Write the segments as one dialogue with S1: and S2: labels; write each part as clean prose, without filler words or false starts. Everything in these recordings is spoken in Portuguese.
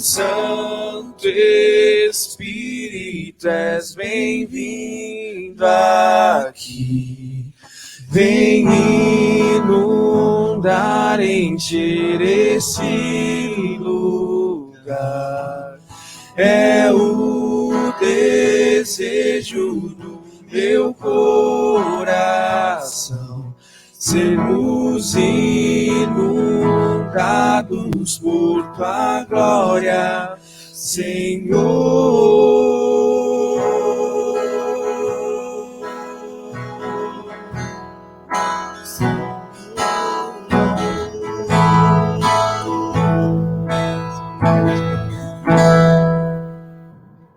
S1: Santo Espírito, és bem-vindo aqui. Vem inundar, encher esse lugar. É o desejo do meu coração, sermos inundados por tua glória, Senhor.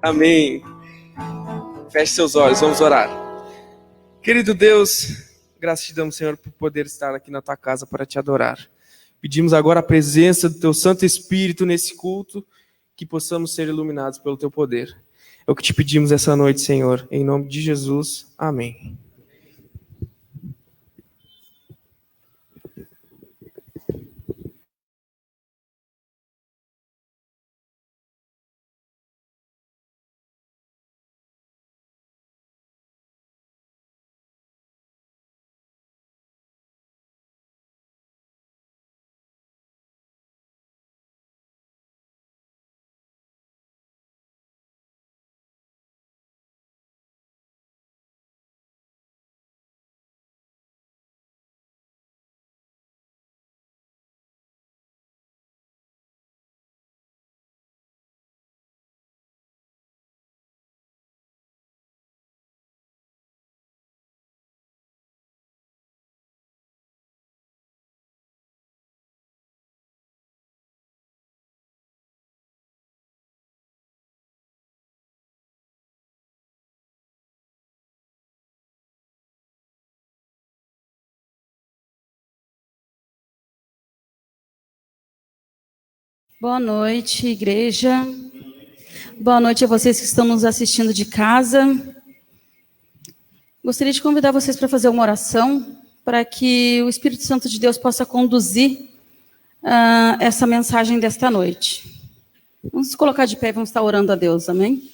S1: Amém. Feche seus olhos, vamos orar. Querido Deus, graças te damos, Senhor, por poder estar aqui na tua casa para te adorar. Pedimos agora a presença do teu Santo Espírito nesse culto, que possamos ser iluminados pelo teu poder. É o que te pedimos essa noite, Senhor, em nome de Jesus. Amém.
S2: Boa noite, igreja. Boa noite a vocês que estão nos assistindo de casa. Gostaria de convidar vocês para fazer uma oração para que o Espírito Santo de Deus possa conduzir essa mensagem desta noite. Vamos nos colocar de pé e vamos estar orando a Deus, amém?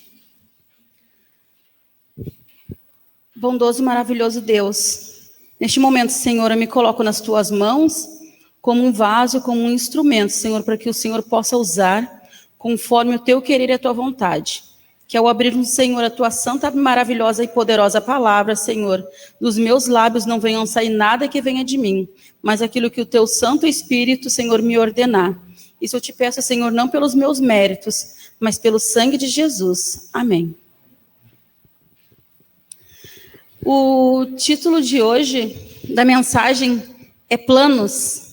S2: Bondoso e maravilhoso Deus, neste momento, Senhor, eu me coloco nas tuas mãos como um vaso, como um instrumento, Senhor, para que o Senhor possa usar conforme o teu querer e a tua vontade. Que ao abrirmos, Senhor, a tua santa, maravilhosa e poderosa palavra, Senhor, dos meus lábios não venham sair nada que venha de mim, mas aquilo que o teu Santo Espírito, Senhor, me ordenar. Isso eu te peço, Senhor, não pelos meus méritos, mas pelo sangue de Jesus. Amém. O título de hoje da mensagem é Planos.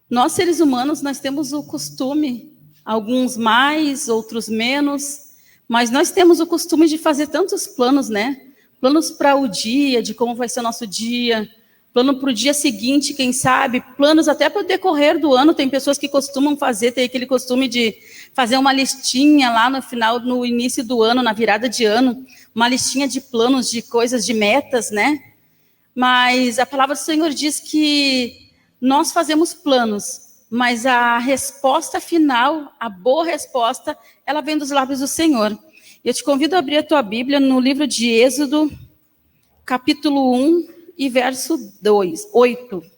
S2: Nós, seres humanos, nós temos o costume, alguns mais, outros menos, mas nós temos o costume de fazer tantos planos, né? Planos para o dia, de como vai ser o nosso dia, plano para o dia seguinte, quem sabe, planos até para o decorrer do ano. Tem pessoas que costumam fazer, tem aquele costume de fazer uma listinha lá no final, no início do ano, na virada de ano, uma listinha de planos, de coisas, de metas, né? Mas a palavra do Senhor diz que nós fazemos planos, mas a resposta final, a boa resposta, ela vem dos lábios do Senhor. Eu te convido a abrir a tua Bíblia no livro de Êxodo, capítulo 1 e verso 8.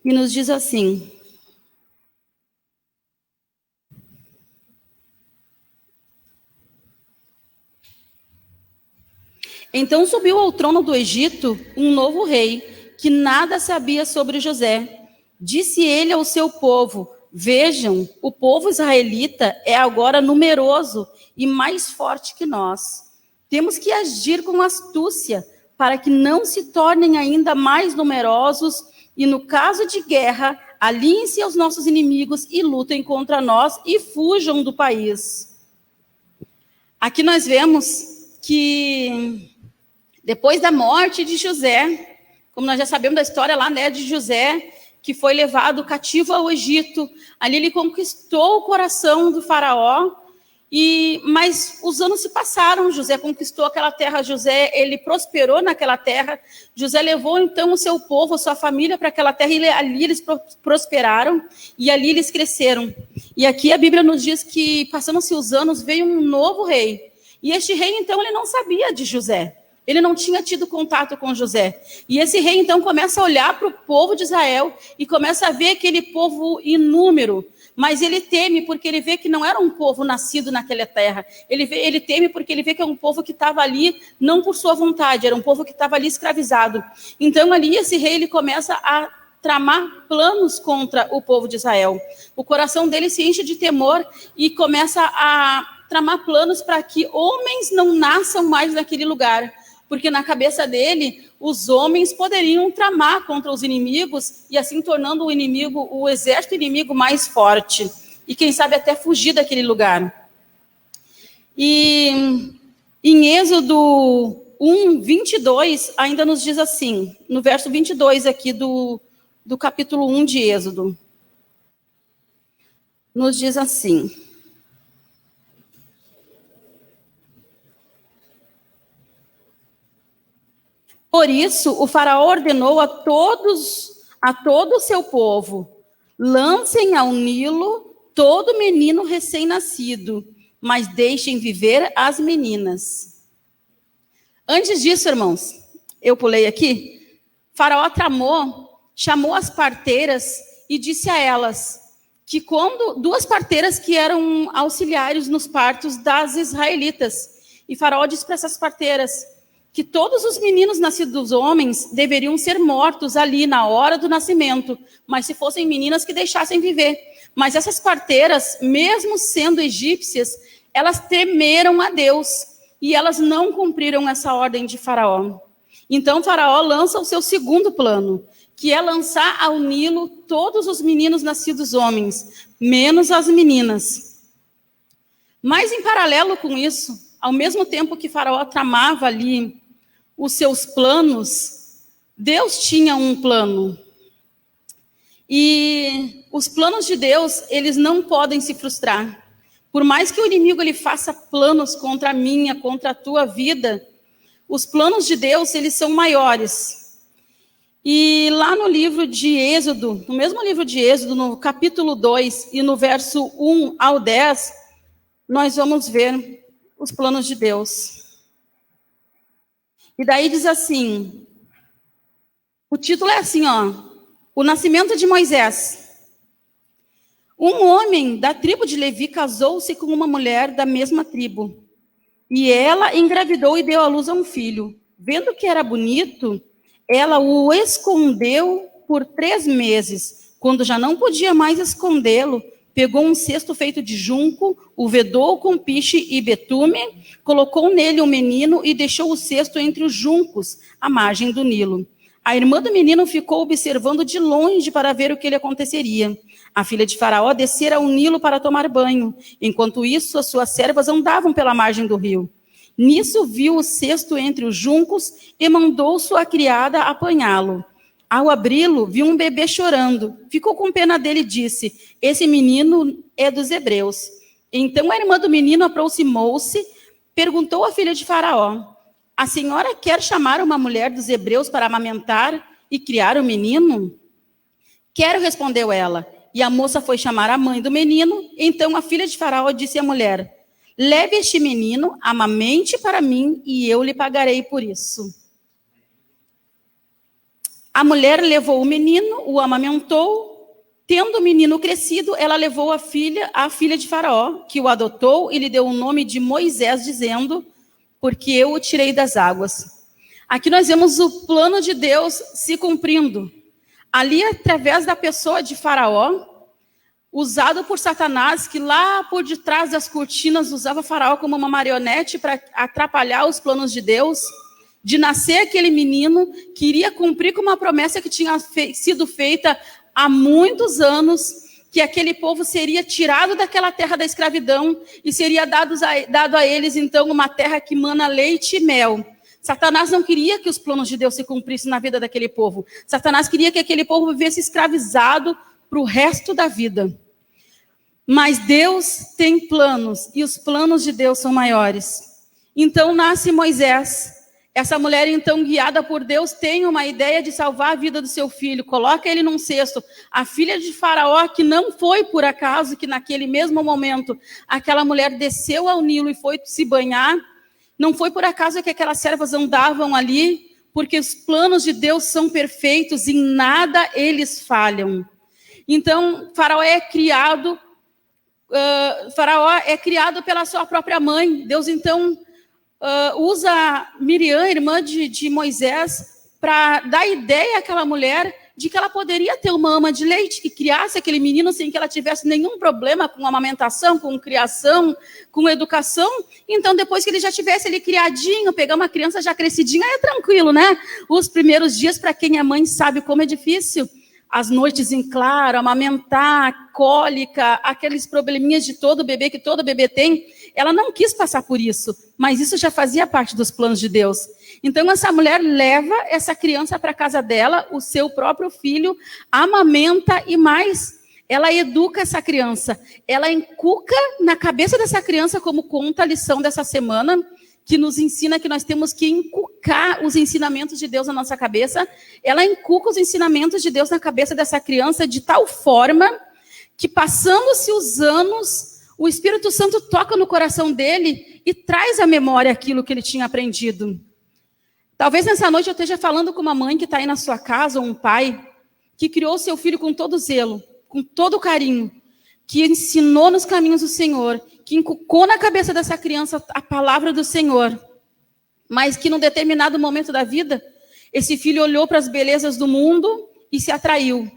S2: E nos diz assim: então subiu ao trono do Egito um novo rei, que nada sabia sobre José. Disse ele ao seu povo: vejam, o povo israelita é agora numeroso e mais forte que nós. Temos que agir com astúcia, para que não se tornem ainda mais numerosos, e no caso de guerra, aliem-se aos nossos inimigos e lutem contra nós e fujam do país. Aqui nós vemos que depois da morte de José, como nós já sabemos da história lá, né, de José, que foi levado cativo ao Egito. Ali ele conquistou o coração do faraó, mas os anos se passaram, José conquistou aquela terra, ele prosperou naquela terra, José levou então o seu povo, a sua família para aquela terra, e ali eles prosperaram, e ali eles cresceram. E aqui a Bíblia nos diz que, passando-se os anos, veio um novo rei, e este rei então ele não sabia de José, ele não tinha tido contato com José, e esse rei então começa a olhar para o povo de Israel, e começa a ver aquele povo inúmero, mas ele teme porque ele vê que não era um povo nascido naquela terra. Ele teme porque ele vê que é um povo que estava ali não por sua vontade, era um povo que estava ali escravizado. Então ali esse rei ele começa a tramar planos contra o povo de Israel. O coração dele se enche de temor e começa a tramar planos para que homens não nasçam mais naquele lugar. Porque na cabeça dele, os homens poderiam tramar contra os inimigos e assim tornando o exército inimigo mais forte. E quem sabe até fugir daquele lugar. E em Êxodo 1, 22, ainda nos diz assim, no verso 22 aqui do capítulo 1 de Êxodo. Nos diz assim: por isso, o faraó ordenou a todo o seu povo, lancem ao Nilo todo menino recém-nascido, mas deixem viver as meninas. Antes disso, irmãos, eu pulei aqui, faraó chamou as parteiras e disse a elas que duas parteiras que eram auxiliares nos partos das israelitas, e faraó disse para essas parteiras que todos os meninos nascidos homens deveriam ser mortos ali na hora do nascimento, mas se fossem meninas que deixassem viver. Mas essas parteiras, mesmo sendo egípcias, elas temeram a Deus e elas não cumpriram essa ordem de Faraó. Então Faraó lança o seu segundo plano, que é lançar ao Nilo todos os meninos nascidos homens, menos as meninas. Mas em paralelo com isso, ao mesmo tempo que Faraó tramava ali os seus planos, Deus tinha um plano. E os planos de Deus, eles não podem se frustrar. Por mais que o inimigo ele faça planos contra a minha, contra a tua vida, os planos de Deus, eles são maiores. E lá no livro de Êxodo, no mesmo livro de Êxodo, no capítulo 2 e no verso 1 ao 10, nós vamos ver os planos de Deus. E daí diz assim, o título é assim, o nascimento de Moisés. Um homem da tribo de Levi casou-se com uma mulher da mesma tribo. E ela engravidou e deu à luz a um filho. Vendo que era bonito, ela o escondeu por 3 meses. Quando já não podia mais escondê-lo, pegou um cesto feito de junco, o vedou com piche e betume, colocou nele o menino e deixou o cesto entre os juncos, à margem do Nilo. A irmã do menino ficou observando de longe para ver o que lhe aconteceria. A filha de Faraó descera ao Nilo para tomar banho. Enquanto isso, as suas servas andavam pela margem do rio. Nisso viu o cesto entre os juncos e mandou sua criada apanhá-lo. Ao abri-lo, viu um bebê chorando. Ficou com pena dele e disse, esse menino é dos hebreus. Então a irmã do menino aproximou-se, perguntou à filha de Faraó, a senhora quer chamar uma mulher dos hebreus para amamentar e criar o menino? Quero, respondeu ela. E a moça foi chamar a mãe do menino. Então a filha de Faraó disse à mulher, leve este menino, amamente para mim e eu lhe pagarei por isso. A mulher levou o menino, o amamentou. Tendo o menino crescido, ela levou a filha de Faraó, que o adotou e lhe deu o nome de Moisés, dizendo, porque eu o tirei das águas. Aqui nós vemos o plano de Deus se cumprindo. Ali, através da pessoa de Faraó, usado por Satanás, que lá por detrás das cortinas usava Faraó como uma marionete para atrapalhar os planos de Deus, de nascer aquele menino que iria cumprir com uma promessa que tinha sido feita há muitos anos, que aquele povo seria tirado daquela terra da escravidão e seria dado a eles, então, uma terra que mana leite e mel. Satanás não queria que os planos de Deus se cumprissem na vida daquele povo. Satanás queria que aquele povo vivesse escravizado para o resto da vida. Mas Deus tem planos, e os planos de Deus são maiores. Então nasce Moisés. Essa mulher, então, guiada por Deus, tem uma ideia de salvar a vida do seu filho. Coloca ele num cesto. A filha de Faraó, que não foi por acaso que naquele mesmo momento aquela mulher desceu ao Nilo e foi se banhar. Não foi por acaso que aquelas servas andavam ali, porque os planos de Deus são perfeitos, em nada eles falham. Então, Faraó é criado pela sua própria mãe. Deus, então, usa Miriam, irmã de Moisés, para dar ideia àquela mulher de que ela poderia ter uma ama de leite, que criasse aquele menino sem que ela tivesse nenhum problema com amamentação, com criação, com educação. Então, depois que ele já tivesse ele criadinho, pegar uma criança já crescidinha, é tranquilo, né? Os primeiros dias, para quem é mãe, sabe como é difícil. As noites em claro, amamentar, cólica, aqueles probleminhas de todo bebê, que todo bebê tem. Ela não quis passar por isso, mas isso já fazia parte dos planos de Deus. Então, essa mulher leva essa criança para a casa dela, o seu próprio filho, amamenta e mais, ela educa essa criança. Ela encuca na cabeça dessa criança, como conta a lição dessa semana, que nos ensina que nós temos que encucar os ensinamentos de Deus na nossa cabeça. Ela encuca os ensinamentos de Deus na cabeça dessa criança de tal forma que, passando-se os anos, o Espírito Santo toca no coração dele e traz à memória aquilo que ele tinha aprendido. Talvez nessa noite eu esteja falando com uma mãe que está aí na sua casa, ou um pai, que criou seu filho com todo zelo, com todo carinho, que ensinou nos caminhos do Senhor, que inculcou na cabeça dessa criança a palavra do Senhor, mas que num determinado momento da vida, esse filho olhou para as belezas do mundo e se atraiu.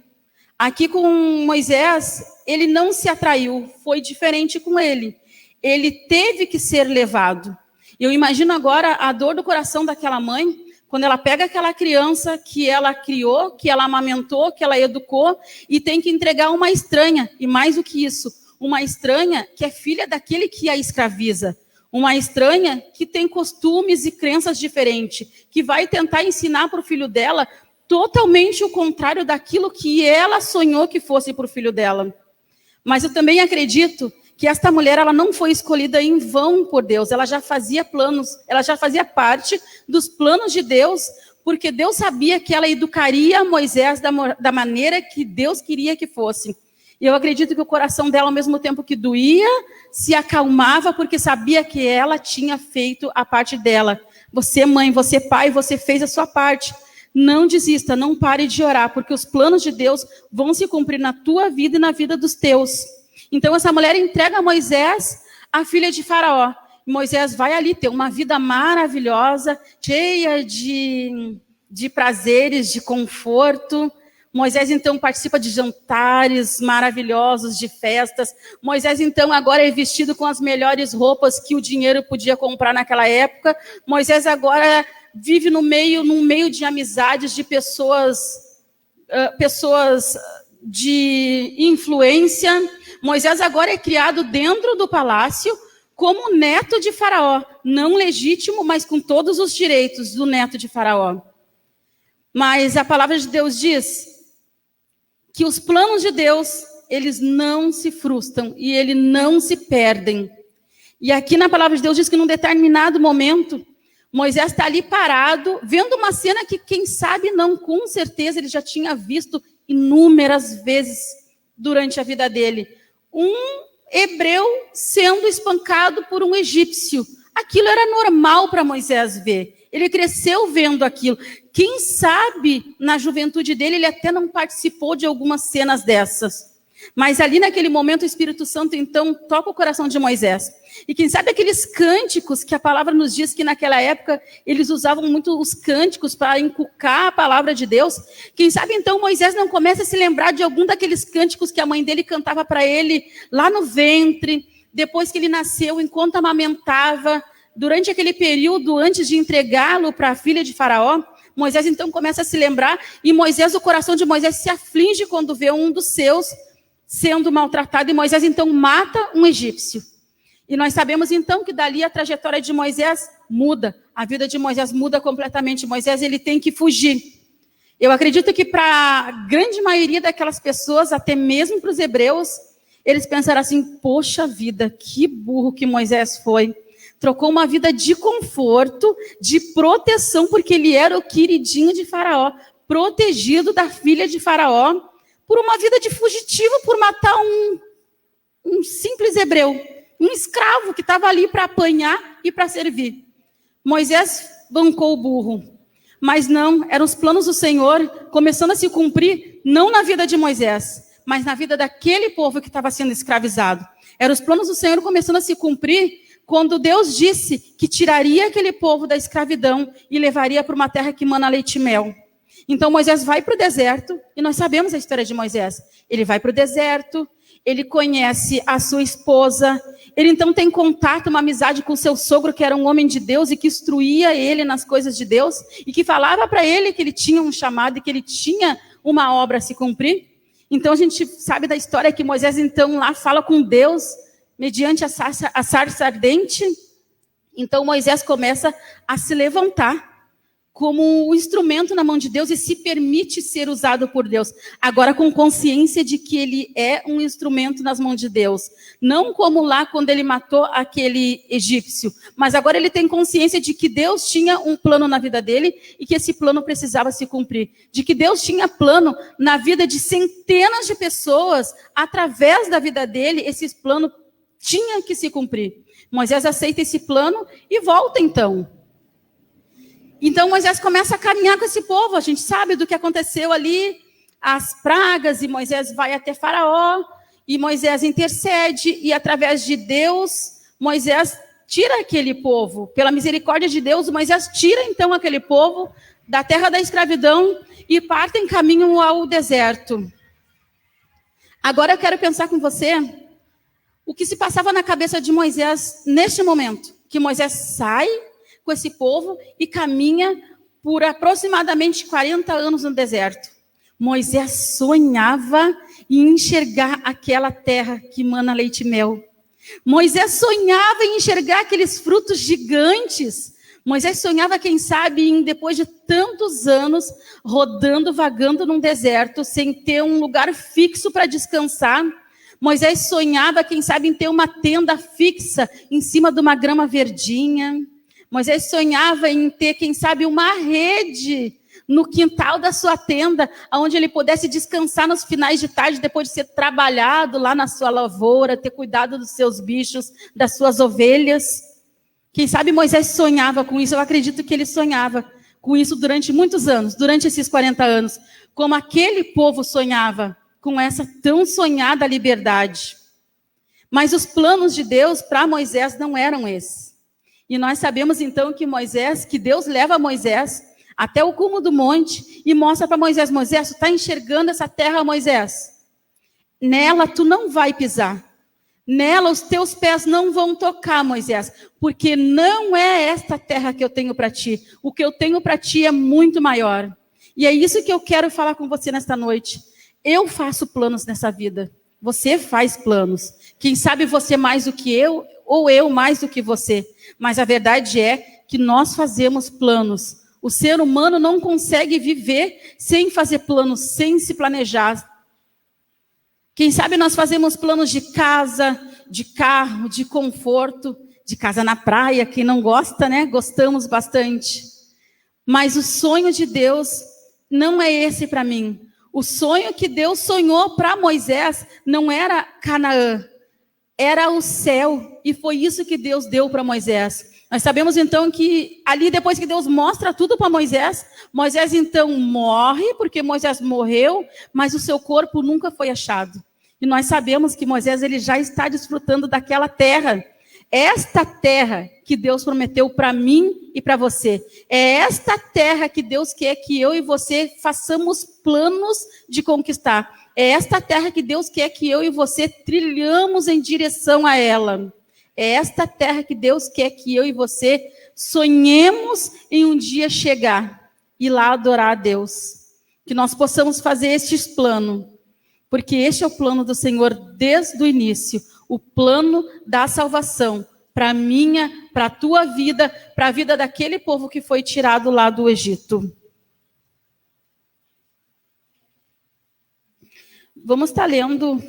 S2: Aqui com Moisés, ele não se atraiu, foi diferente com ele. Ele teve que ser levado. Eu imagino agora a dor do coração daquela mãe, quando ela pega aquela criança que ela criou, que ela amamentou, que ela educou, e tem que entregar uma estranha, e mais do que isso, uma estranha que é filha daquele que a escraviza. Uma estranha que tem costumes e crenças diferentes, que vai tentar ensinar para o filho dela totalmente o contrário daquilo que ela sonhou que fosse para o filho dela. Mas eu também acredito que esta mulher, ela não foi escolhida em vão por Deus. Ela já fazia planos, ela já fazia parte dos planos de Deus, porque Deus sabia que ela educaria Moisés da maneira que Deus queria que fosse. E eu acredito que o coração dela, ao mesmo tempo que doía, se acalmava, porque sabia que ela tinha feito a parte dela. Você, mãe, você, pai, você fez a sua parte. Não desista, não pare de orar, porque os planos de Deus vão se cumprir na tua vida e na vida dos teus. Então, essa mulher entrega a Moisés, a filha de Faraó. Moisés vai ali ter uma vida maravilhosa, cheia de prazeres, de conforto. Moisés, então, participa de jantares maravilhosos, de festas. Moisés, então, agora é vestido com as melhores roupas que o dinheiro podia comprar naquela época. Moisés agora vive num meio de amizades, de pessoas de influência. Moisés agora é criado dentro do palácio como neto de Faraó. Não legítimo, mas com todos os direitos do neto de Faraó. Mas a palavra de Deus diz que os planos de Deus, eles não se frustram e eles não se perdem. E aqui na palavra de Deus diz que num determinado momento, Moisés está ali parado, vendo uma cena que, quem sabe, não, com certeza, ele já tinha visto inúmeras vezes durante a vida dele. Um hebreu sendo espancado por um egípcio. Aquilo era normal para Moisés ver. Ele cresceu vendo aquilo. Quem sabe, na juventude dele, ele até não participou de algumas cenas dessas. Mas ali naquele momento, o Espírito Santo, então, toca o coração de Moisés. E quem sabe aqueles cânticos que a palavra nos diz que naquela época eles usavam muito os cânticos para inculcar a palavra de Deus. Quem sabe então Moisés não começa a se lembrar de algum daqueles cânticos que a mãe dele cantava para ele lá no ventre, depois que ele nasceu, enquanto amamentava, durante aquele período antes de entregá-lo para a filha de Faraó. Moisés então começa a se lembrar, e Moisés, o coração de Moisés se aflige quando vê um dos seus sendo maltratado, e Moisés então mata um egípcio. E nós sabemos então que dali a trajetória de Moisés muda. A vida de Moisés muda completamente. Moisés, ele tem que fugir. Eu acredito que para a grande maioria daquelas pessoas, até mesmo para os hebreus, eles pensaram assim, poxa vida, que burro que Moisés foi. Trocou uma vida de conforto, de proteção, porque ele era o queridinho de Faraó, protegido da filha de Faraó, por uma vida de fugitivo, por matar um simples hebreu, um escravo que estava ali para apanhar e para servir. Moisés bancou o burro, mas não, eram os planos do Senhor começando a se cumprir, não na vida de Moisés, mas na vida daquele povo que estava sendo escravizado. Eram os planos do Senhor começando a se cumprir quando Deus disse que tiraria aquele povo da escravidão e levaria para uma terra que mana leite e mel. Então Moisés vai para o deserto, e nós sabemos a história de Moisés. Ele vai para o deserto, ele conhece a sua esposa, ele então tem contato, uma amizade com seu sogro, que era um homem de Deus e que instruía ele nas coisas de Deus, e que falava para ele que ele tinha um chamado e que ele tinha uma obra a se cumprir. Então a gente sabe da história que Moisés então lá fala com Deus, mediante a sarça ardente. Então Moisés começa a se levantar como um instrumento na mão de Deus e se permite ser usado por Deus. Agora com consciência de que ele é um instrumento nas mãos de Deus. Não como lá quando ele matou aquele egípcio. Mas agora ele tem consciência de que Deus tinha um plano na vida dele e que esse plano precisava se cumprir. De que Deus tinha plano na vida de centenas de pessoas. Através da vida dele, esse plano tinha que se cumprir. Moisés aceita esse plano e volta então. Então Moisés começa a caminhar com esse povo. A gente sabe do que aconteceu ali, as pragas, e Moisés vai até Faraó, e Moisés intercede, e através de Deus, Moisés tira aquele povo. Pela misericórdia de Deus, Moisés tira então aquele povo da terra da escravidão e parte em caminho ao deserto. Agora eu quero pensar com você o que se passava na cabeça de Moisés neste momento, que Moisés sai com esse povo e caminha por aproximadamente 40 anos no deserto. Moisés sonhava em enxergar aquela terra que mana leite e mel. Moisés sonhava em enxergar aqueles frutos gigantes. Moisés sonhava, quem sabe, em depois de tantos anos, rodando, vagando num deserto, sem ter um lugar fixo para descansar. Moisés sonhava, quem sabe, em ter uma tenda fixa em cima de uma grama verdinha. Moisés sonhava em ter, quem sabe, uma rede no quintal da sua tenda, onde ele pudesse descansar nos finais de tarde, depois de ser trabalhado lá na sua lavoura, ter cuidado dos seus bichos, das suas ovelhas. Quem sabe Moisés sonhava com isso. Eu acredito que ele sonhava com isso durante muitos anos, durante esses 40 anos, como aquele povo sonhava com essa tão sonhada liberdade. Mas os planos de Deus para Moisés não eram esses. E nós sabemos então que Deus leva Moisés até o cume do monte e mostra para Moisés: Moisés, tu está enxergando essa terra, Moisés? Nela tu não vai pisar. Nela os teus pés não vão tocar, Moisés, porque não é esta terra que eu tenho para ti. O que eu tenho para ti é muito maior. E é isso que eu quero falar com você nesta noite. Eu faço planos nessa vida. Você faz planos. Quem sabe você mais do que eu, ou eu mais do que você. Mas a verdade é que nós fazemos planos. O ser humano não consegue viver sem fazer planos, sem se planejar. Quem sabe nós fazemos planos de casa, de carro, de conforto, de casa na praia. Quem não gosta, né? Gostamos bastante. Mas o sonho de Deus não é esse para mim. O sonho que Deus sonhou para Moisés não era Canaã, era o céu. E foi isso que Deus deu para Moisés. Nós sabemos então que ali, depois que Deus mostra tudo para Moisés, Moisés então morre, porque Moisés morreu, mas o seu corpo nunca foi achado. E nós sabemos que Moisés ele já está desfrutando daquela terra. Esta terra que Deus prometeu para mim e para você. É esta terra que Deus quer que eu e você façamos planos de conquistar. É esta terra que Deus quer que eu e você trilhamos em direção a ela. É esta terra que Deus quer que eu e você sonhemos em um dia chegar e lá adorar a Deus. Que nós possamos fazer estes planos. Porque este é o plano do Senhor desde o início. o plano da salvação para a minha, para a tua vida, para a vida daquele povo que foi tirado lá do Egito. Vamos estar lendo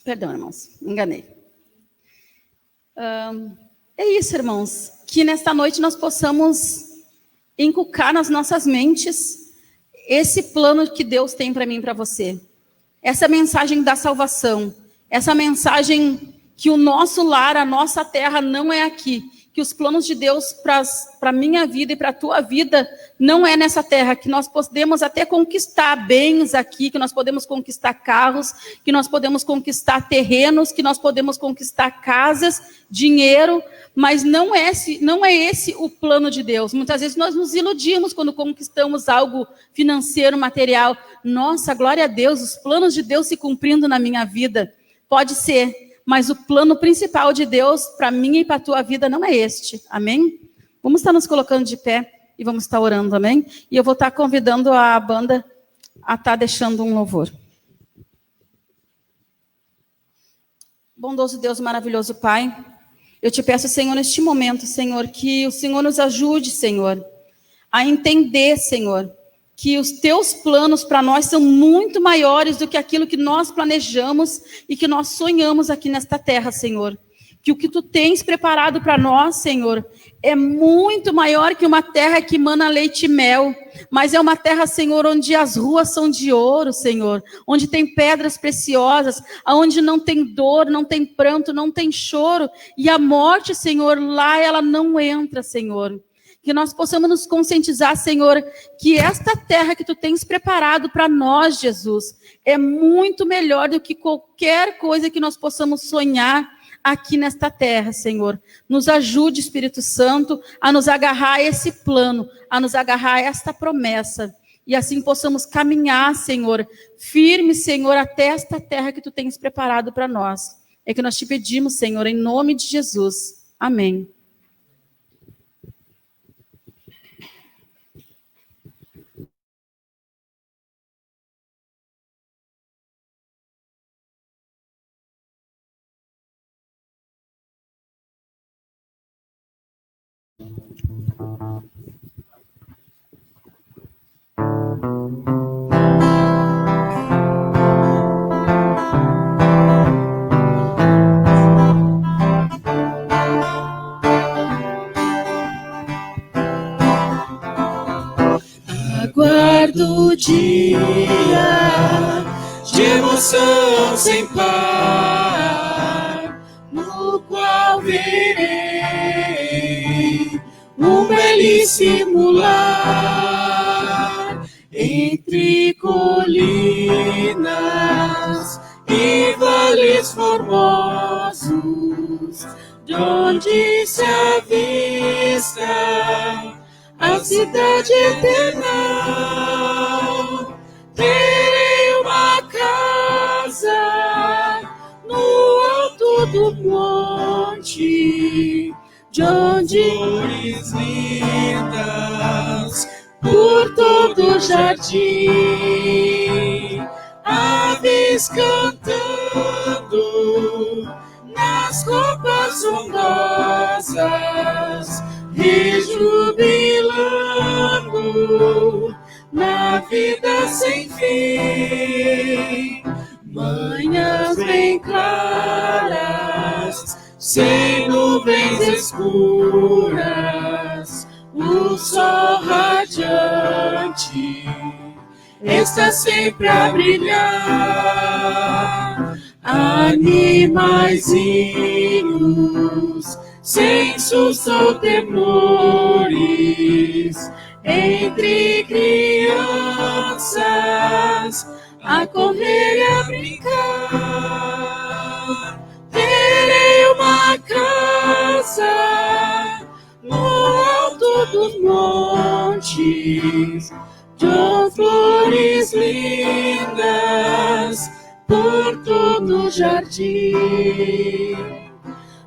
S2: perdão, irmãos, me enganei. É isso, irmãos, que nesta noite nós possamos inculcar nas nossas mentes esse plano que Deus tem para mim e para você. Essa mensagem da salvação, essa mensagem que o nosso lar, a nossa terra não é aqui, que os planos de Deus para a minha vida e para a tua vida não é nessa terra, que nós podemos até conquistar bens aqui, que nós podemos conquistar carros, que nós podemos conquistar terrenos, que nós podemos conquistar casas, dinheiro, mas não é esse o plano de Deus. Muitas vezes nós nos iludimos quando conquistamos algo financeiro, material. Nossa, glória a Deus, os planos de Deus se cumprindo na minha vida. Pode ser. Mas o plano principal de Deus para mim e para a tua vida não é este. Amém? Vamos estar nos colocando de pé e vamos estar orando, amém? E eu vou estar convidando a banda a estar deixando um louvor. Bondoso Deus, maravilhoso Pai, eu te peço, Senhor, neste momento, Senhor, que o Senhor nos ajude, Senhor, a entender, Senhor, que os teus planos para nós são muito maiores do que aquilo que nós planejamos e que nós sonhamos aqui nesta terra, Senhor. Que o que tu tens preparado para nós, Senhor, é muito maior que uma terra que mana leite e mel, mas é uma terra, Senhor, onde as ruas são de ouro, Senhor, onde tem pedras preciosas, onde não tem dor, não tem pranto, não tem choro, e a morte, Senhor, lá ela não entra, Senhor. Que nós possamos nos conscientizar, Senhor, que esta terra que tu tens preparado para nós, Jesus, é muito melhor do que qualquer coisa que nós possamos sonhar aqui nesta terra, Senhor. Nos ajude, Espírito Santo, a nos agarrar a esse plano, a nos agarrar a esta promessa. E assim possamos caminhar, Senhor, firme, Senhor, até esta terra que tu tens preparado para nós. É que nós te pedimos, Senhor, em nome de Jesus. Amém.
S3: Aguardo o dia de emoção sem par, no qual verei um belíssimo lar entre colinas e vales formosos, de onde se avista a cidade eterna. Terei uma casa no alto do monte, de onde flores lindas por todo o jardim, aves cantando nas copas frondosas, rejubilando na vida sem fim. Manhãs bem claras, sem nuvens escuras, o sol radiante está sempre a brilhar. Animaizinhos, sem susto ou temores, entre crianças a correr e a brincar. Terei uma casa no alto dos montes, de flores lindas por todo o jardim,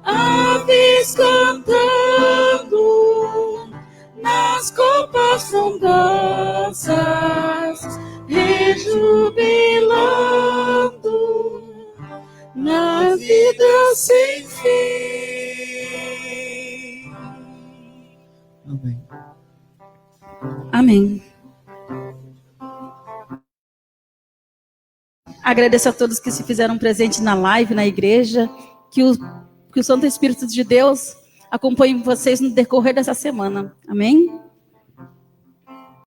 S3: aves cantando nas copas frondosas,
S4: Amém.
S2: Amém. Agradeço a todos que se fizeram presente na live, na igreja. Que o Santo Espírito de Deus acompanhe vocês no decorrer dessa semana. Amém?